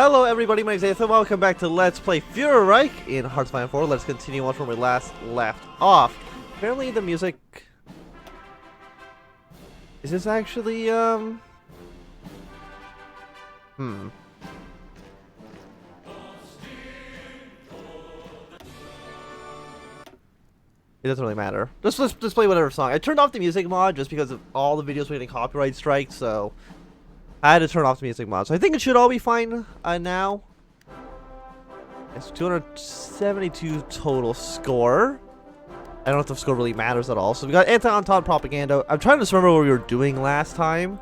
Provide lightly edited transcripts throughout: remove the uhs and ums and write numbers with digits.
Hello everybody, my name is Ethan. Welcome back to Let's Play Fuhrerreich in HOI4. Let's continue on from where we last left off. Apparently the music... Is this actually, It doesn't really matter. Let's play whatever song. I turned off the music mod just because of all the videos were getting copyright strikes, so... I had to turn off the music mod, so I think it should all be fine now. It's 272 total score. I don't know if the score really matters at all. So we got anti-Entente propaganda. I'm trying to just remember what we were doing last time.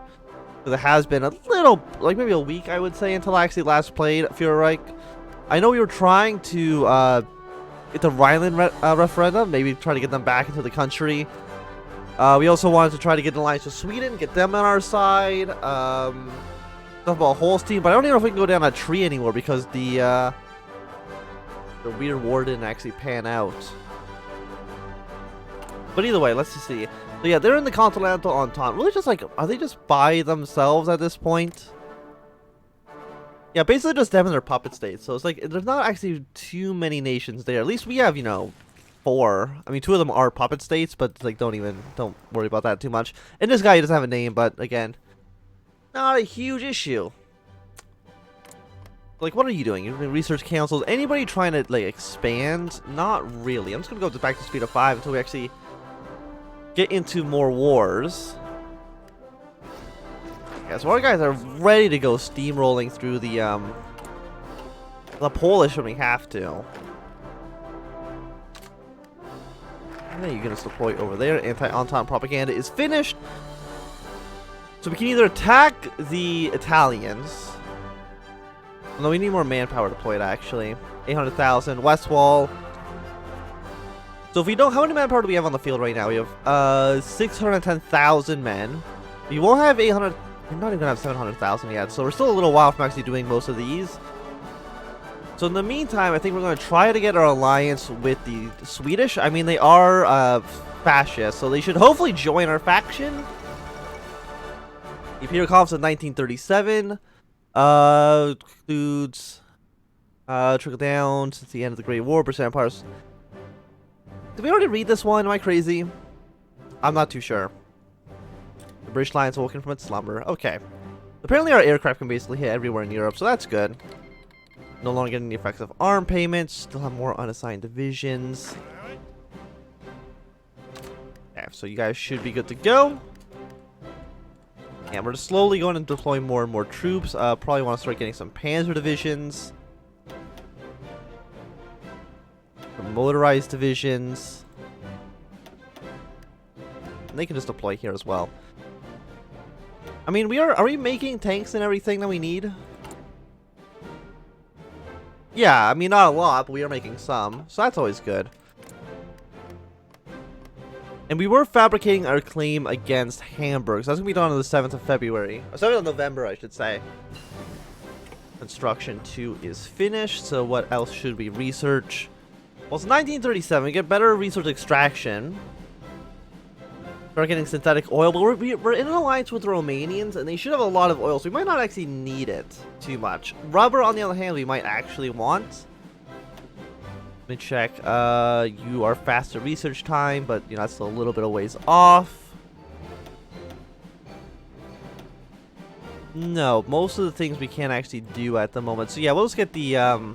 Because it has been a little, like maybe a week, I would say, until I actually last played Fuhrerreich. I know we were trying to get the Rhineland referendum, maybe try to get them back into the country. We also wanted to try to get an alliance with Sweden, get them on our side. Stuff about Holstein, but I don't even know if we can go down a tree anymore because the weird war didn't actually pan out. But either way, let's just see. So yeah, they're in the Continental Entente. Really, just like, are they just by themselves at this point? Yeah, basically just them and their puppet states. So it's like there's not actually too many nations there. At least we have, you know, 4. I mean, 2 of them are puppet states, but like don't worry about that too much. And this guy doesn't have a name, but again, not a huge issue. Like, what are you doing? You're doing research councils. Anybody trying to like expand? Not really. I'm just gonna go back to speed of 5 until we actually get into more wars. Yeah, so our guys are ready to go steamrolling through the Polish when we have to. You're gonna deploy over there. Anti-Entente propaganda is finished. So we can either attack the Italians. No, we need more manpower deployed actually. 800,000. West Wall. So if we don't, how many manpower do we have on the field right now? We have 610,000 men. We won't have 800. We're not even gonna have 700,000 yet. So we're still a little while from actually doing most of these. So in the meantime, I think we're going to try to get our alliance with the Swedish. I mean, they are fascists, so they should hopefully join our faction. The Imperial Conference of 1937 includes trickle down since the end of the Great War. Percent empires. Did we already read this one? Am I crazy? I'm not too sure. The British Alliance woken from its slumber. Okay. Apparently, our aircraft can basically hit everywhere in Europe, so that's good. No longer getting the effects of arm payments. Still have more unassigned divisions. Yeah, so you guys should be good to go. And we're just slowly going to deploy more and more troops. Probably want to start getting some panzer divisions. Some motorized divisions. And they can just deploy here as well. I mean, are we making tanks and everything that we need? Yeah, I mean, not a lot, but we are making some, so that's always good. And we were fabricating our claim against Hamburg, so that's going to be done on the 7th of February. Or 7th of November, I should say. Construction 2 is finished, so what else should we research? Well, it's 1937, we get better resource extraction. We're getting synthetic oil, but we're in an alliance with the Romanians, and they should have a lot of oil, so we might not actually need it too much. Rubber, on the other hand, we might actually want. Let me check. You are faster research time, but you know that's still a little bit of ways off. No, most of the things we can't actually do at the moment. So yeah, we'll just get the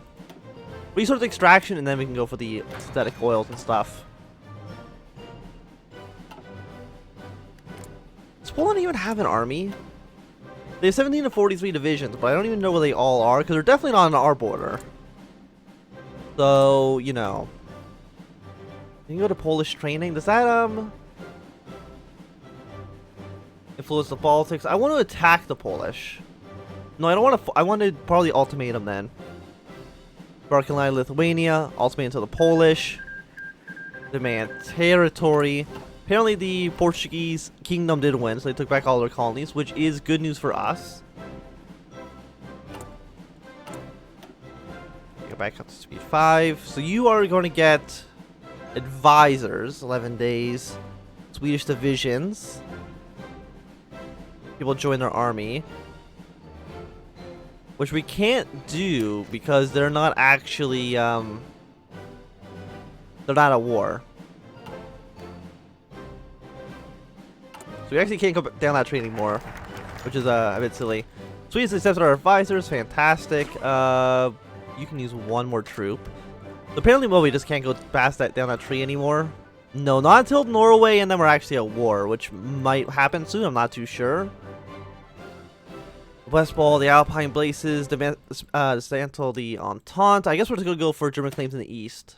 resource extraction, and then we can go for the synthetic oils and stuff. Does Poland even have an army? They have 17 to 43 divisions, but I don't even know where they all are, because they're definitely not on our border. So, you know. You can go to Polish training. Does that, influence the politics? I want to attack the Polish. No, I don't want to. I want to probably ultimatum then. Barclay, Lithuania, ultimatum to the Polish. Demand territory. Apparently the Portuguese kingdom did win, so they took back all their colonies, which is good news for us. Go back up to speed 5. So you are going to get advisors, 11 days. Swedish divisions. People join their army. which we can't do because they're not actually they're not at war. So we actually can't go down that tree anymore, which is a bit silly. Sweden accepted our advisors, fantastic. You can use one more troop. So apparently, well, we just can't go past that down that tree anymore. No, not until Norway, and then we're actually at war, which might happen soon. I'm not too sure. Westball, the Alpine Blazes, dismantle the Entente. I guess we're just gonna go for German claims in the east.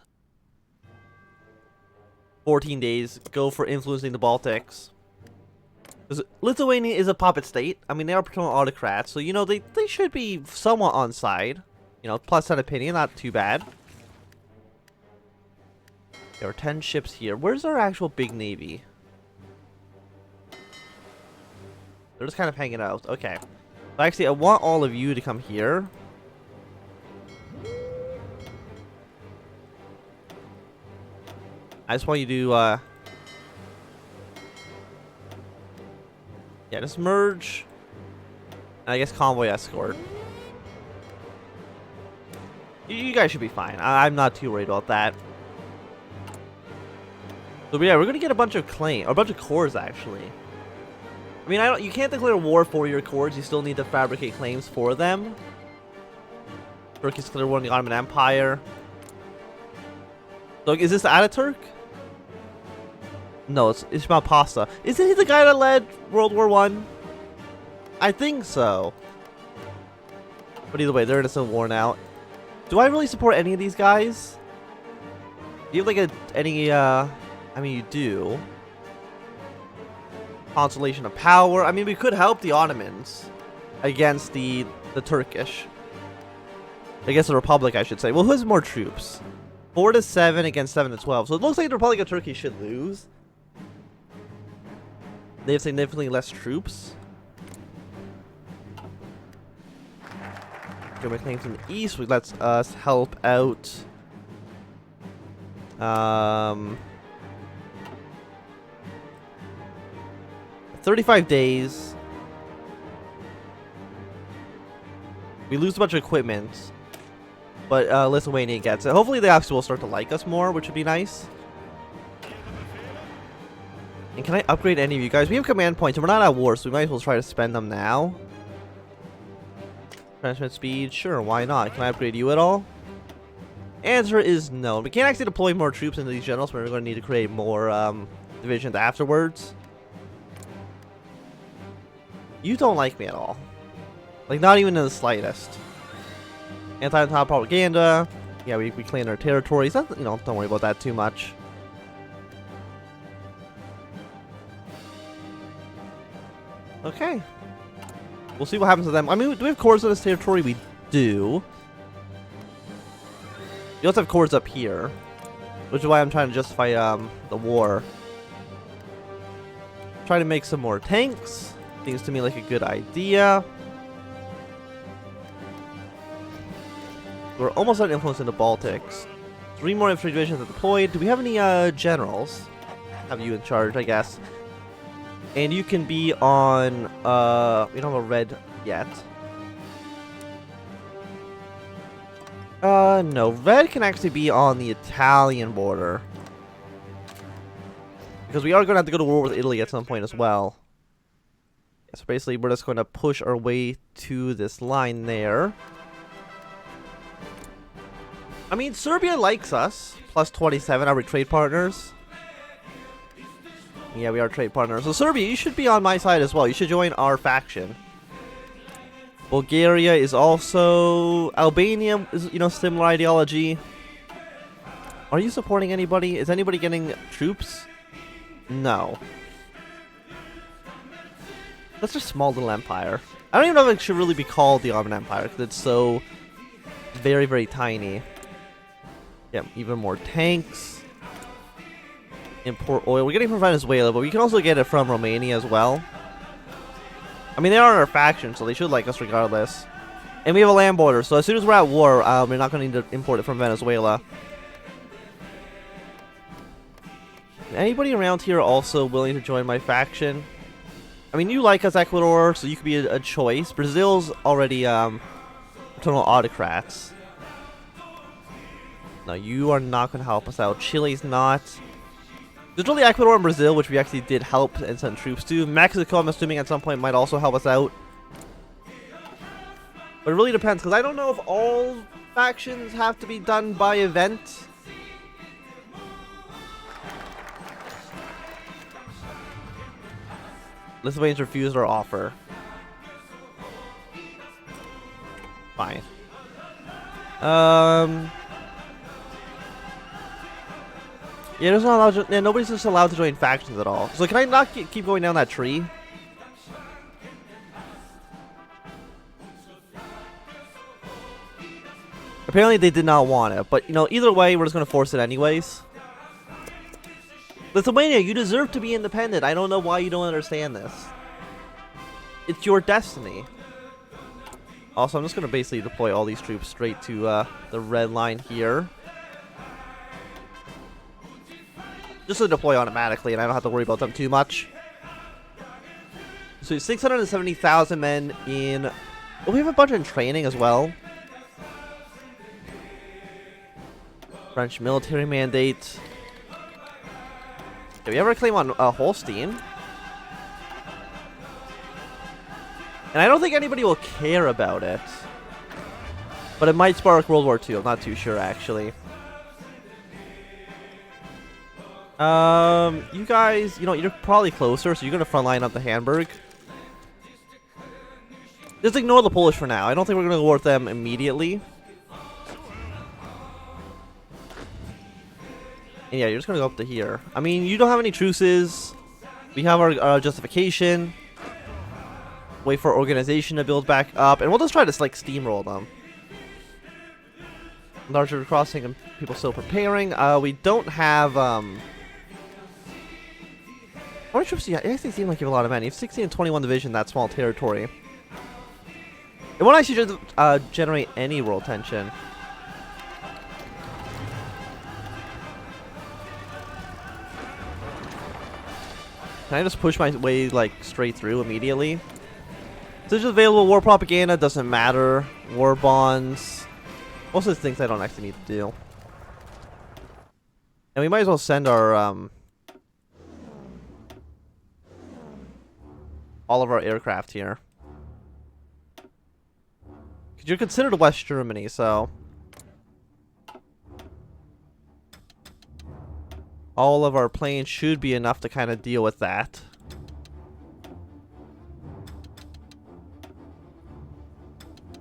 14 days. Go for influencing the Baltics. Lithuania is a puppet state. I mean, they are paternal autocrats, so, you know, they should be somewhat on side. You know, plus 10 opinion, not too bad. There are 10 ships here. Where's our actual big navy? They're just kind of hanging out. Okay. But actually, I want all of you to come here. I just want you to, yeah, just merge. And I guess convoy escort. You guys should be fine. I'm not too worried about that. So yeah, we're gonna get a bunch of cores actually. I mean, you can't declare war for your cores. You still need to fabricate claims for them. Turkey's declared war on the Ottoman Empire. So is this Ataturk? No, it's Ismail Pasta. Isn't he the guy that led World War I? I think so. But either way, they're in a civil war now. Do I really support any of these guys? Do you have like I mean, you do. Consolation of power. I mean, we could help the Ottomans against the Turkish. I guess the Republic, I should say. Well, who has more troops? 4 to 7 against 7 to 12. So it looks like the Republic of Turkey should lose. They have significantly less troops. German claims in the east, which lets us help out. 35 days. We lose a bunch of equipment, but Lithuania gets it. Hopefully they actually will start to like us more, which would be nice. And can I upgrade any of you guys? We have command points, and we're not at war, so we might as well try to spend them now. Transmit speed, sure, why not? Can I upgrade you at all? Answer is no. We can't actually deploy more troops into these generals, but we're going to need to create more divisions afterwards. You don't like me at all. Like, not even in the slightest. Anti-top propaganda. Yeah, we claim our territories. That, you know, don't worry about that too much. Okay. We'll see what happens to them. I mean, do we have cores in this territory? We do. We also have cores up here, which is why I'm trying to justify the war. Try to make some more tanks. Seems to me like a good idea. We're almost at influence in the Baltics. 3 more infantry divisions are deployed. Do we have any generals? Have you in charge, I guess. And you can be on we don't have a red yet. No, red can actually be on the Italian border. Because we are going to have to go to war with Italy at some point as well. So basically, we're just going to push our way to this line there. I mean, Serbia likes us. Plus 27, are we trade partners? Yeah, we are trade partners. So Serbia, you should be on my side as well. You should join our faction. Bulgaria is also... Albania is, you know, similar ideology. Are you supporting anybody? Is anybody getting troops? No. That's just a small little empire. I don't even know if it should really be called the Ottoman Empire, because it's so very, very tiny. Yeah, even more tanks. Import oil. We're getting it from Venezuela, but we can also get it from Romania as well. I mean, they are in our faction, so they should like us regardless. And we have a land border, so as soon as we're at war, we're not going to need to import it from Venezuela. Anybody around here also willing to join my faction? I mean, you like us, Ecuador, so you could be a choice. Brazil's already nocturnal autocrats. No, you are not going to help us out. Chile's not. There's really Ecuador and Brazil, which we actually did help and send troops to. Mexico, I'm assuming at some point, might also help us out. But it really depends, because I don't know if all factions have to be done by event. Lithuanians refused our offer. Fine. Yeah, there's not allowed yeah, nobody's just allowed to join factions at all. So can I not keep going down that tree? Apparently they did not want it, but you know, either way, we're just gonna force it anyways. Lithuania, you deserve to be independent. I don't know why you don't understand this. It's your destiny. Also, I'm just gonna basically deploy all these troops straight to the red line here. Just to deploy automatically, and I don't have to worry about them too much. So 670,000 men in... Oh, we have a bunch in training as well. French military mandate. Did we ever claim on Holstein? And I don't think anybody will care about it. But it might spark World War II. I'm not too sure, actually. You guys, you know, you're probably closer, so you're gonna frontline up to Hamburg. Just ignore the Polish for now. I don't think we're gonna go with them immediately. And yeah, you're just gonna go up to here. I mean, you don't have any truces. We have our justification. Wait for organization to build back up, and we'll just try to like steamroll them. Larger crossing and people still preparing. We don't have how many troops do you have? It actually seems like you have a lot of men. You have 16 and 21 division, that small territory. It won't actually just generate any world tension. Can I just push my way like straight through immediately? So just available war propaganda, doesn't matter. War bonds. Most of the things I don't actually need to do. And we might as well send our all of our aircraft here. Because you're considered West Germany, so all of our planes should be enough to kind of deal with that.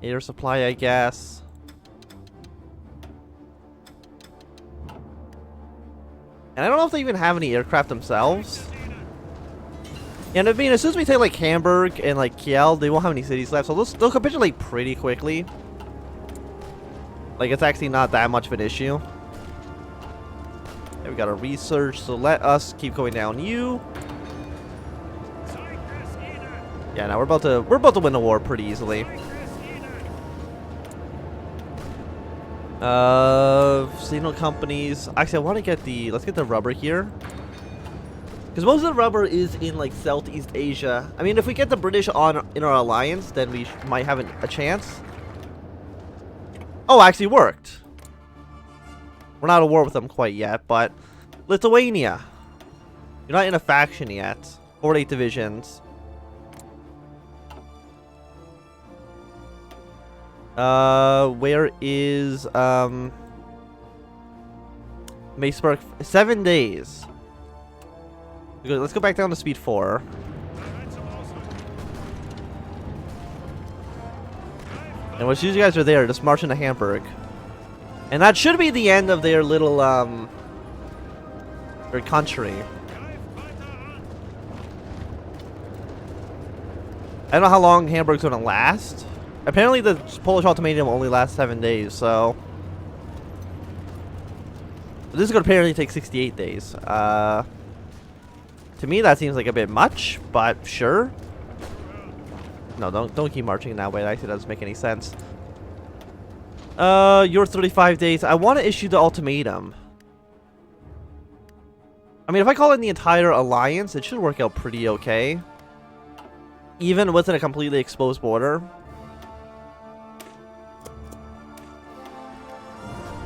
Air supply, I guess. And I don't know if they even have any aircraft themselves. And I mean, as soon as we take like Hamburg and like Kiel, they won't have any cities left, so they'll capitulate pretty quickly. Like, it's actually not that much of an issue. And we got a research, so let us keep going down you. Yeah, now we're about to win the war pretty easily. Signal companies. Actually, I want to get the. Let's get the rubber here. Because most of the rubber is in like Southeast Asia. I mean, if we get the British in our alliance, then we might have a chance. Oh, actually worked. We're not at war with them quite yet, but Lithuania. You're not in a faction yet. 48 divisions. Where is Maceburg? 7 days. Let's go back down to speed 4. And as soon as you guys are there, just march into Hamburg. And that should be the end of their little their country. I don't know how long Hamburg's gonna last. Apparently the Polish ultimatum only lasts 7 days, so this is gonna apparently take 68 days. To me, that seems like a bit much, but sure. No, don't keep marching that way. That actually doesn't make any sense. You're 35 days. I want to issue the ultimatum. I mean, if I call in the entire alliance, it should work out pretty okay. Even within a completely exposed border.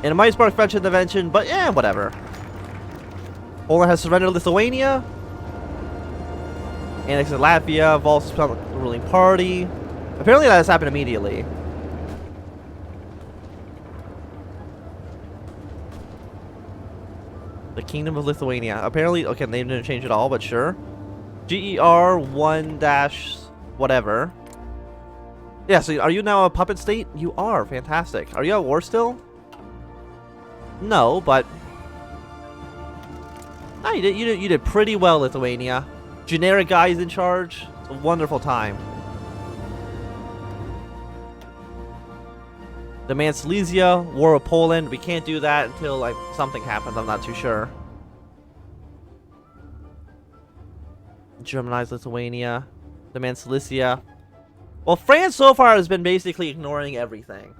And it might spark French intervention, but yeah, whatever. Poland has surrendered Lithuania. Annexed Latvia, Vol's the ruling party. Apparently that has happened immediately. The Kingdom of Lithuania. Apparently, okay, they didn't change it all, but sure. GER 1 dash whatever. Yeah, so are you now a puppet state? You are. Fantastic. Are you at war still? No, but... Oh, you did pretty well, Lithuania. Generic guys in charge. It's a wonderful time. Demand Silesia, War of Poland. We can't do that until like something happens. I'm not too sure. Germanize Lithuania. Demand Silesia. Well, France so far has been basically ignoring everything,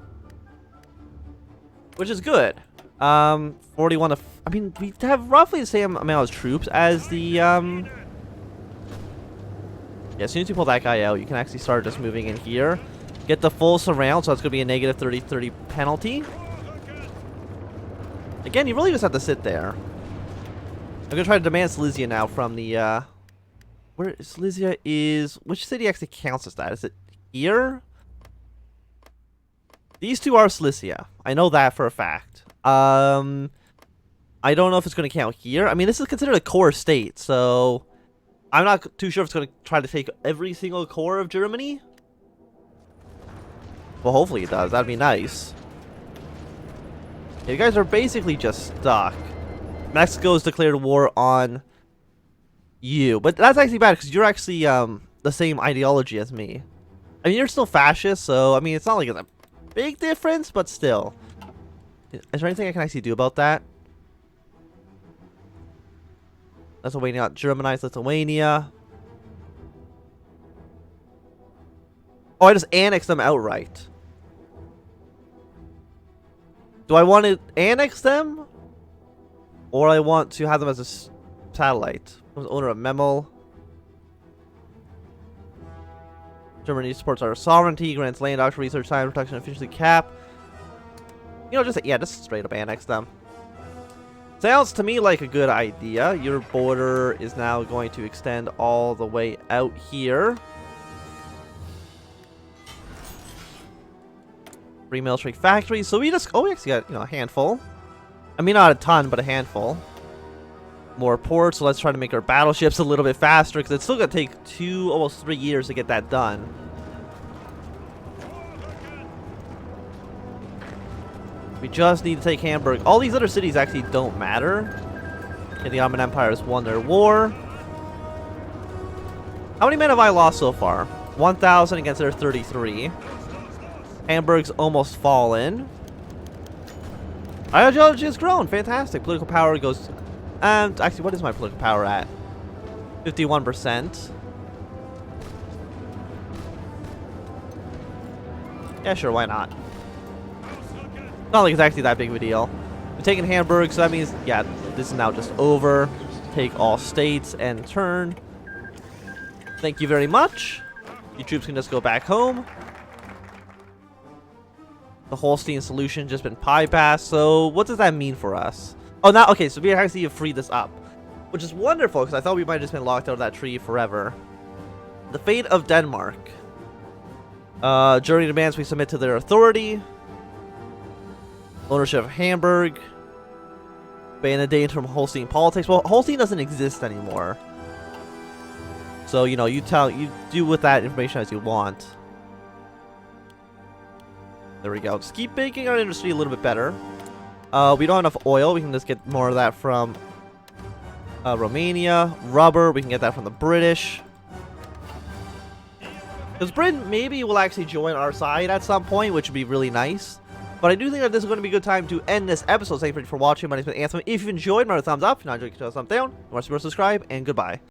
which is good. 41 to... I mean, we have roughly the same amount of troops as the... Yeah, as soon as you pull that guy out, you can actually start just moving in here. Get the full surround, so that's going to be a negative 30 penalty. Again, you really just have to sit there. I'm going to try to demand Silesia now from the... Where Silesia is... Which city actually counts as that? Is it here? These two are Silesia. I know that for a fact. I don't know if it's going to count here. I mean, this is considered a core state, so... I'm not too sure if it's going to try to take every single core of Germany. Well, hopefully it does. That'd be nice. Yeah, you guys are basically just stuck. Mexico's declared war on you. But that's actually bad, because you're actually the same ideology as me. I mean, you're still fascist, so, I mean, it's not like it's a big difference, but still. Is there anything I can actually do about that? Lithuania, Germanize Lithuania. Oh, I just annexed them outright. Do I want to annex them? Or I want to have them as a satellite? I was owner of Memel. Germany supports our sovereignty, grants land, auction, research, time, protection, efficiency cap. You know, just, yeah, just straight up annex them. Sounds to me like a good idea. Your border is now going to extend all the way out here. Free military factories. So we just... Oh, we actually got, you know, a handful. I mean, not a ton, but a handful. More ports. So let's try to make our battleships a little bit faster, because it's still going to take almost 3 years to get that done. We just need to take Hamburg. All these other cities actually don't matter. Okay, the Ottoman Empire has won their war. How many men have I lost so far? 1,000 against their 33. Hamburg's almost fallen. Ideology has grown. Fantastic. Political power goes... actually, what is my political power at? 51%. Yeah, sure, why not? Not like it's actually that big of a deal. We're taking Hamburg, so that means, yeah, this is now just over. Take all states and turn. Thank you very much. You troops can just go back home. The Holstein solution just been bypassed, so what does that mean for us? Oh, now, okay, so we actually have freed this up, which is wonderful, because I thought we might have just been locked out of that tree forever. The fate of Denmark. Germany demands we submit to their authority. Ownership of Hamburg. Ban a day from Holstein politics. Well, Holstein doesn't exist anymore. So, you know, you do with that information as you want. There we go. Just keep making our industry a little bit better. We don't have enough oil. We can just get more of that from Romania. Rubber, we can get that from the British. Because Britain maybe will actually join our side at some point, which would be really nice. But I do think that this is going to be a good time to end this episode. Thank you for watching. My name has been Anthem. If you enjoyed, remember thumbs up. If you not enjoyed, thumbs down. If you want to subscribe, and goodbye.